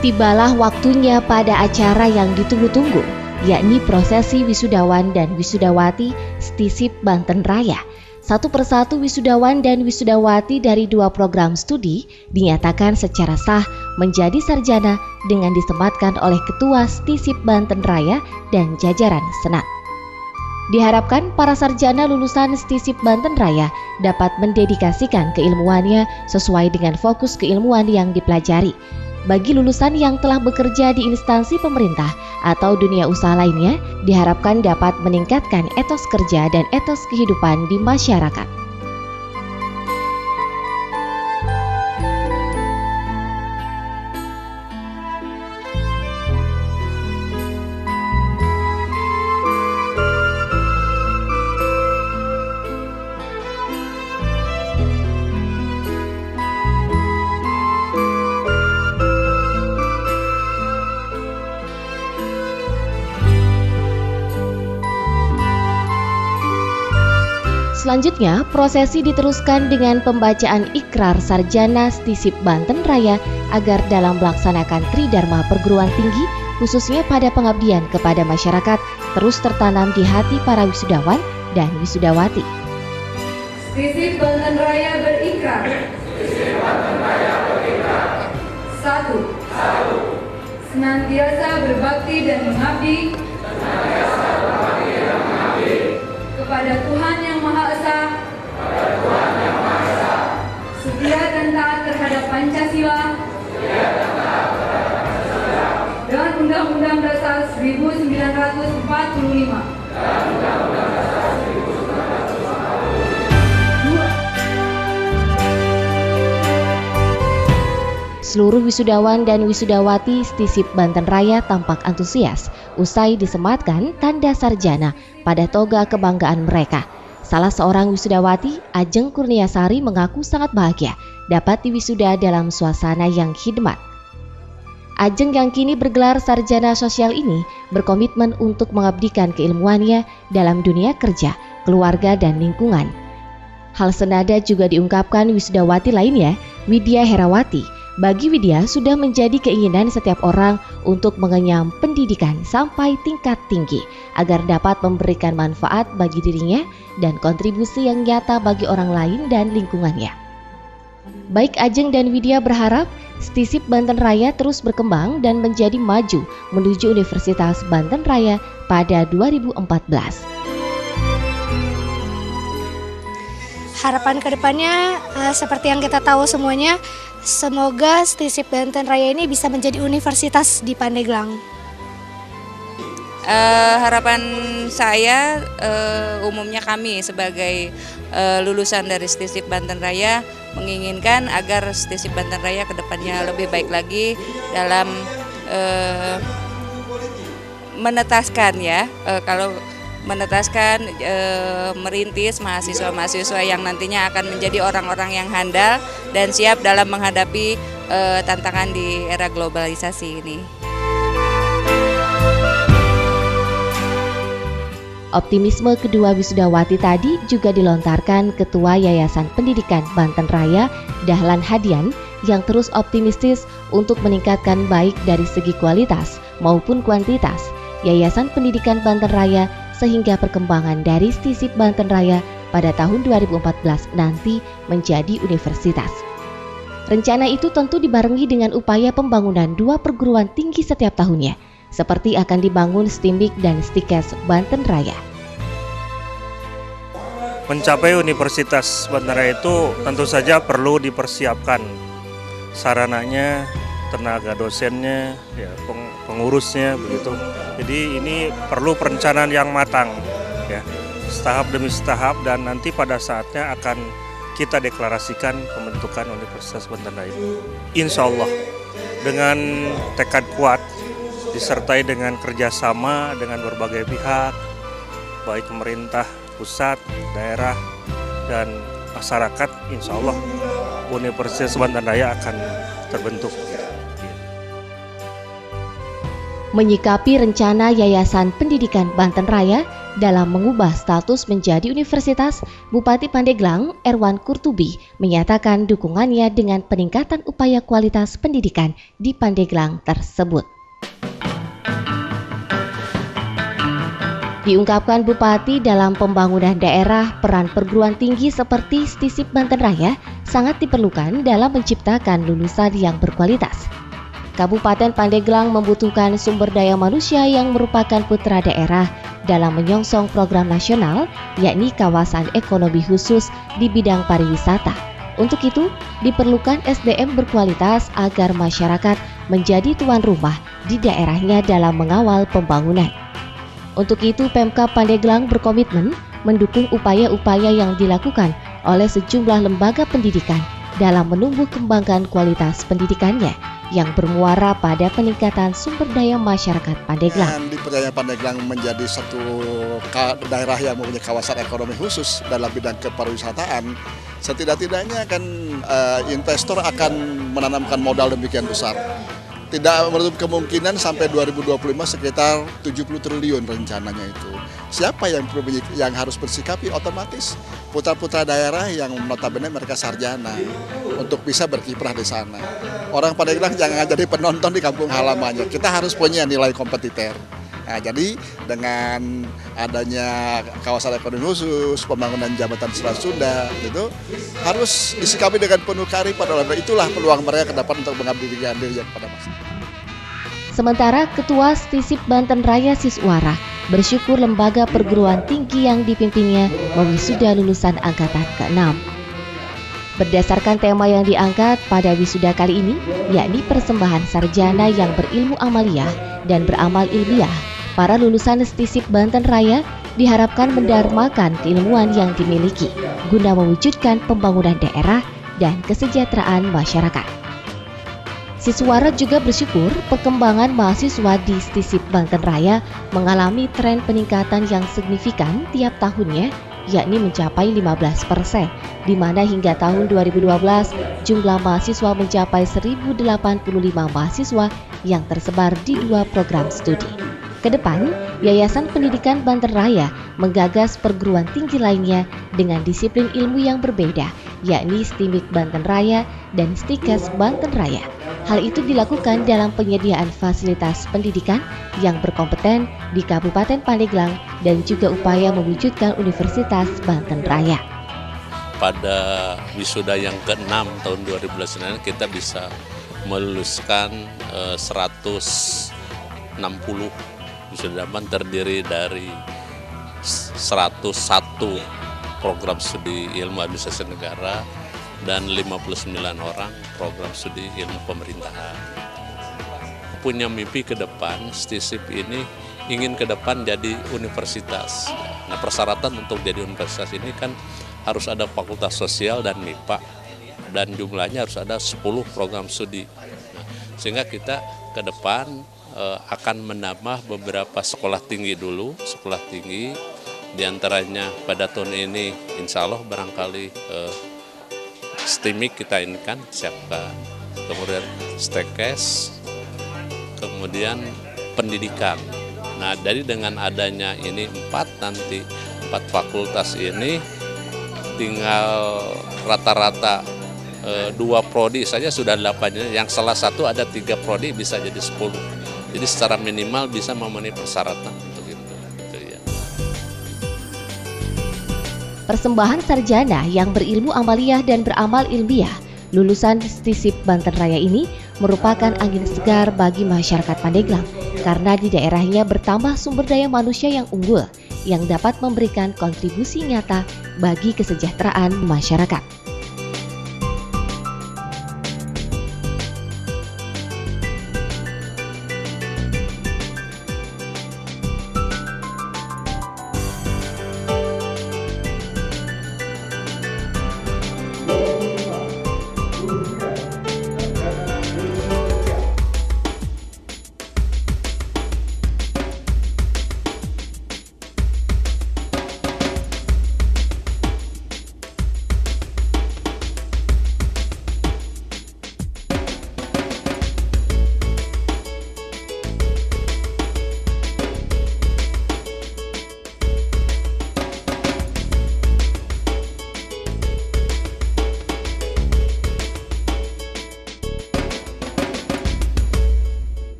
Tibalah waktunya pada acara yang ditunggu-tunggu, yakni prosesi wisudawan dan wisudawati STISIP Banten Raya. Satu persatu wisudawan dan wisudawati dari 2 program studi dinyatakan secara sah menjadi sarjana dengan disematkan oleh Ketua STISIP Banten Raya dan jajaran Senat. Diharapkan para sarjana lulusan STISIP Banten Raya dapat mendedikasikan keilmuannya sesuai dengan fokus keilmuan yang dipelajari. Bagi lulusan yang telah bekerja di instansi pemerintah atau dunia usaha lainnya, diharapkan dapat meningkatkan etos kerja dan etos kehidupan di masyarakat. Selanjutnya, prosesi diteruskan dengan pembacaan ikrar sarjana STISIP Banten Raya agar dalam melaksanakan tridharma perguruan tinggi, khususnya pada pengabdian kepada masyarakat, terus tertanam di hati para wisudawan dan wisudawati. STISIP Banten Raya berikrar. 1. Senantiasa berbakti dan mengabdi kepada Tuhan Yang Maha Esa, setia dan taat terhadap Pancasila dan Undang-Undang Dasar 1945. Seluruh wisudawan dan wisudawati STISIP Banten Raya tampak antusias usai disematkan tanda sarjana pada toga kebanggaan mereka. Salah seorang wisudawati, Ajeng Kurniasari, mengaku sangat bahagia dapat diwisuda dalam suasana yang khidmat. Ajeng yang kini bergelar sarjana sosial ini berkomitmen untuk mengabdikan keilmuannya dalam dunia kerja, keluarga, dan lingkungan. Hal senada juga diungkapkan wisudawati lainnya, Widya Herawati. Bagi Widya, sudah menjadi keinginan setiap orang untuk mengenyam pendidikan sampai tingkat tinggi agar dapat memberikan manfaat bagi dirinya dan kontribusi yang nyata bagi orang lain dan lingkungannya. Baik Ajeng dan Widya berharap STISIP Banten Raya terus berkembang dan menjadi maju menuju Universitas Banten Raya pada 2014. Harapan kedepannya seperti yang kita tahu semuanya, semoga STISIP Banten Raya ini bisa menjadi universitas di Pandeglang. Harapan saya, umumnya kami sebagai lulusan dari STISIP Banten Raya menginginkan agar STISIP Banten Raya kedepannya lebih baik lagi dalam menetaskan kalau menetaskan merintis mahasiswa-mahasiswa yang nantinya akan menjadi orang-orang yang handal dan siap dalam menghadapi tantangan di era globalisasi ini. Optimisme kedua wisudawati tadi juga dilontarkan Ketua Yayasan Pendidikan Banten Raya, Dahlan Hadian, yang terus optimistis untuk meningkatkan baik dari segi kualitas maupun kuantitas Yayasan Pendidikan Banten Raya sehingga perkembangan dari STISIP Banten Raya pada tahun 2014 nanti menjadi universitas. Rencana itu tentu dibarengi dengan upaya pembangunan 2 perguruan tinggi setiap tahunnya, seperti akan dibangun STIMIK dan STIKES Banten Raya. Mencapai Universitas Banten Raya itu tentu saja perlu dipersiapkan sarananya, tenaga dosennya, pengurusnya begitu. Jadi ini perlu perencanaan yang matang, setahap demi setahap, dan nanti pada saatnya akan kita deklarasikan pembentukan Universitas Banten Raya. Insya Allah dengan tekad kuat disertai dengan kerjasama dengan berbagai pihak, baik pemerintah pusat, daerah, dan masyarakat, insya Allah Universitas Banten Raya akan terbentuk. Menyikapi rencana Yayasan Pendidikan Banten Raya dalam mengubah status menjadi universitas, Bupati Pandeglang Erwan Kurtubi menyatakan dukungannya dengan peningkatan upaya kualitas pendidikan di Pandeglang tersebut. Diungkapkan Bupati, dalam pembangunan daerah, peran perguruan tinggi seperti STISIP Banten Raya sangat diperlukan dalam menciptakan lulusan yang berkualitas. Kabupaten Pandeglang membutuhkan sumber daya manusia yang merupakan putra daerah dalam menyongsong program nasional, yakni kawasan ekonomi khusus di bidang pariwisata. Untuk itu, diperlukan SDM berkualitas agar masyarakat menjadi tuan rumah di daerahnya dalam mengawal pembangunan. Untuk itu, Pemkab Pandeglang berkomitmen mendukung upaya-upaya yang dilakukan oleh sejumlah lembaga pendidikan dalam menumbuh kembangkan kualitas pendidikannya yang bermuara pada peningkatan sumber daya masyarakat Pandeglang. Dipercaya Pandeglang menjadi satu daerah yang mempunyai kawasan ekonomi khusus dalam bidang kepariwisataan, setidak-tidaknya kan investor akan menanamkan modal demikian besar. Tidak menutup kemungkinan sampai 2025 sekitar 70 triliun rencananya itu. Siapa yang harus bersikapi? Otomatis putra-putra daerah yang notabene mereka sarjana untuk bisa berkiprah di sana. Orang Pandeglang jangan jadi penonton di kampung halamannya. Kita harus punya nilai kompetitor. Nah, jadi dengan adanya kawasan ekonomi khusus, pembangunan jabatan Selat Sunda, itu harus disikapi dengan penuh kearifan. Itulah peluang mereka ke depan untuk mengabdikan diri kepada masyarakat. Sementara Ketua STISIP Banten Raya Siswara bersyukur lembaga perguruan tinggi yang dipimpinnya mewisuda lulusan angkatan ke-6. Berdasarkan tema yang diangkat pada wisuda kali ini, yakni persembahan sarjana yang berilmu amaliyah dan beramal ilmiah, para lulusan STISIP Banten Raya diharapkan mendarmakan keilmuan yang dimiliki guna mewujudkan pembangunan daerah dan kesejahteraan masyarakat. Siswara juga bersyukur perkembangan mahasiswa di STISIP Banten Raya mengalami tren peningkatan yang signifikan tiap tahunnya, yakni mencapai 15%, di mana hingga tahun 2012 jumlah mahasiswa mencapai 1.085 mahasiswa yang tersebar di 2 program studi. Kedepan, Yayasan Pendidikan Banten Raya menggagas perguruan tinggi lainnya dengan disiplin ilmu yang berbeda, yakni STIMIK Banten Raya dan STIKES Banten Raya. Hal itu dilakukan dalam penyediaan fasilitas pendidikan yang berkompeten di Kabupaten Pandeglang dan juga upaya mewujudkan Universitas Banten Raya. Pada wisuda yang ke-6 tahun 2019 kita bisa meluluskan 160 wisudawan, terdiri dari 101 program studi ilmu administrasi negara dan 59 orang program studi ilmu pemerintahan. Punya mimpi ke depan, STISIP ini ingin ke depan jadi universitas. Nah, persyaratan untuk jadi universitas ini kan harus ada fakultas sosial dan MIPA, dan jumlahnya harus ada 10 program studi. Nah, sehingga kita ke depan akan menambah beberapa sekolah tinggi dulu, sekolah tinggi, diantaranya pada tahun ini insya Allah barangkali STIMIK kita ini kan siapkan, kemudian STIKES, kemudian pendidikan. Nah, jadi dengan adanya ini 4 fakultas ini tinggal rata-rata 2 prodi saja sudah 8, yang salah satu ada 3 prodi bisa jadi 10. Jadi secara minimal bisa memenuhi persyaratan untuk itu. Ya. Persembahan sarjana yang berilmu amaliyah dan beramal ilmiah lulusan STISIP Banten Raya ini merupakan angin segar bagi masyarakat Pandeglang karena di daerahnya bertambah sumber daya manusia yang unggul yang dapat memberikan kontribusi nyata bagi kesejahteraan masyarakat.